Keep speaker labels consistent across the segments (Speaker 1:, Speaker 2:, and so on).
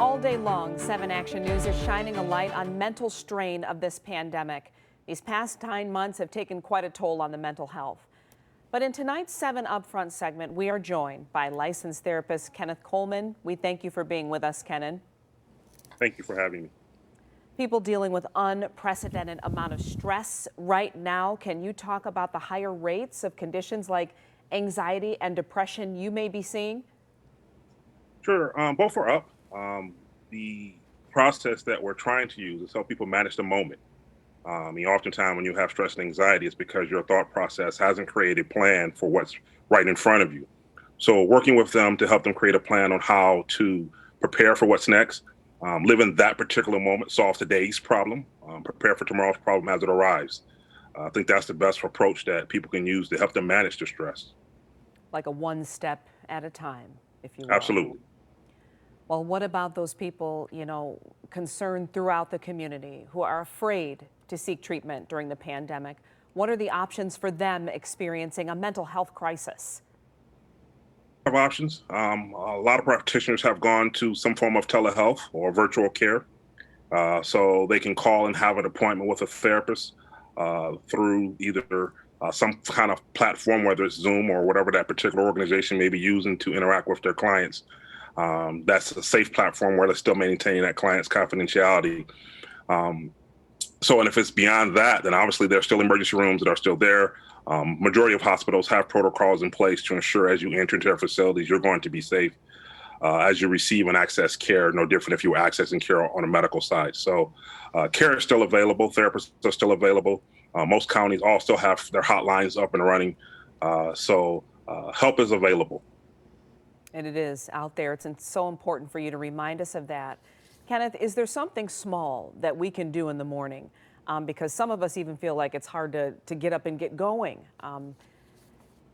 Speaker 1: All day long, 7 Action News is shining a light on mental strain of this pandemic. These past 9 months have taken quite a toll on the mental health. But in tonight's 7 Upfront segment, we are joined by licensed therapist Kenneth Coleman. We thank you for being with us, Kenan.
Speaker 2: Thank you for having me.
Speaker 1: People dealing with unprecedented amount of stress right now. Can you talk about the higher rates of conditions like anxiety and depression you may be seeing?
Speaker 2: Sure, both are up. The process that we're trying to use is help people manage the moment. Oftentimes when you have stress and anxiety, it's because your thought process hasn't created a plan for what's right in front of you. So working with them to help them create a plan on how to prepare for what's next, live in that particular moment, solve today's problem, prepare for tomorrow's problem as it arrives. I think that's the best approach that people can use to help them manage the stress.
Speaker 1: Like a one step at a time, if you will.
Speaker 2: Absolutely.
Speaker 1: Well, what about those people, concerned throughout the community who are afraid to seek treatment during the pandemic? What are the options for them experiencing a mental health crisis?
Speaker 2: Of options. A lot of practitioners have gone to some form of telehealth or virtual care. So they can call and have an appointment with a therapist through either some kind of platform, whether it's Zoom or whatever that particular organization may be using to interact with their clients. That's a safe platform where they're still maintaining that client's confidentiality. And if it's beyond that, then obviously there's still emergency rooms that are still there. Majority of hospitals have protocols in place to ensure as you enter into their facilities, you're going to be safe as you receive and access care, no different if you were accessing care on a medical side. So care is still available. Therapists are still available. Most counties all still have their hotlines up and running. So help is available.
Speaker 1: And it is out there. It's so important for you to remind us of that. Kenneth, is there something small that we can do in the morning? Because some of us even feel like it's hard to get up and get going,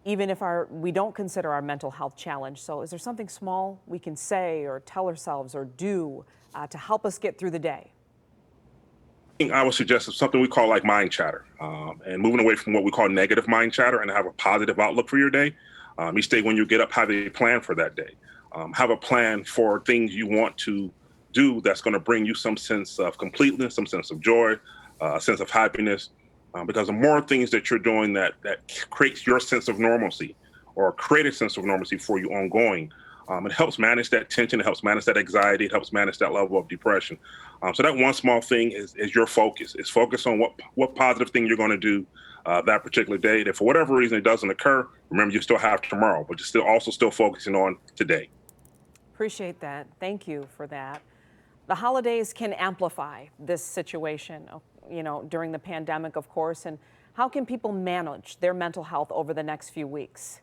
Speaker 1: even if we don't consider our mental health challenge. So is there something small we can say or tell ourselves or do to help us get through the day?
Speaker 2: I would suggest something we call like mind chatter, and moving away from what we call negative mind chatter and have a positive outlook for your day. Each day when you get up, have a plan for that day. Have a plan for things you want to do that's going to bring you some sense of completeness, some sense of joy, a sense of happiness. Because the more things that you're doing that creates your sense of normalcy or create a sense of normalcy for you ongoing, it helps manage that tension, it helps manage that anxiety, it helps manage that level of depression. So that one small thing is your focus. It's focus on what positive thing you're going to do that particular day. If for whatever reason it doesn't occur, remember you still have tomorrow, but you're still focusing on today.
Speaker 1: Appreciate that. Thank you for that. The holidays can amplify this situation, during the pandemic, of course. And how can people manage their mental health over the next few weeks?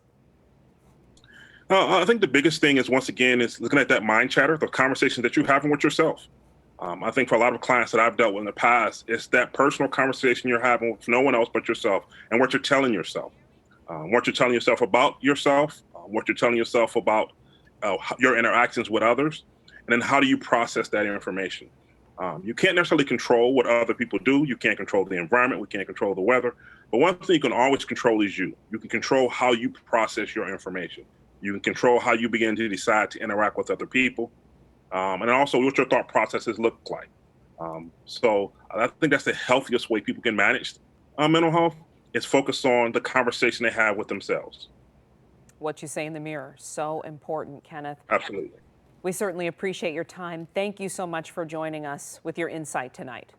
Speaker 2: I think the biggest thing is, once again, is looking at that mind chatter, the conversations that you're having with yourself. I think for a lot of clients that I've dealt with in the past, it's that personal conversation you're having with no one else but yourself and what you're telling yourself. What you're telling yourself about yourself, what you're telling yourself about your interactions with others, and then how do you process that information? You can't necessarily control what other people do. You can't control the environment. We can't control the weather. But one thing you can always control is you. You can control how you process your information. You can control how you begin to decide to interact with other people. And also what your thought processes look like. So I think that's the healthiest way people can manage mental health, is focus on the conversation they have with themselves.
Speaker 1: What you say in the mirror, so important, Kenneth.
Speaker 2: Absolutely.
Speaker 1: We certainly appreciate your time. Thank you so much for joining us with your insight tonight.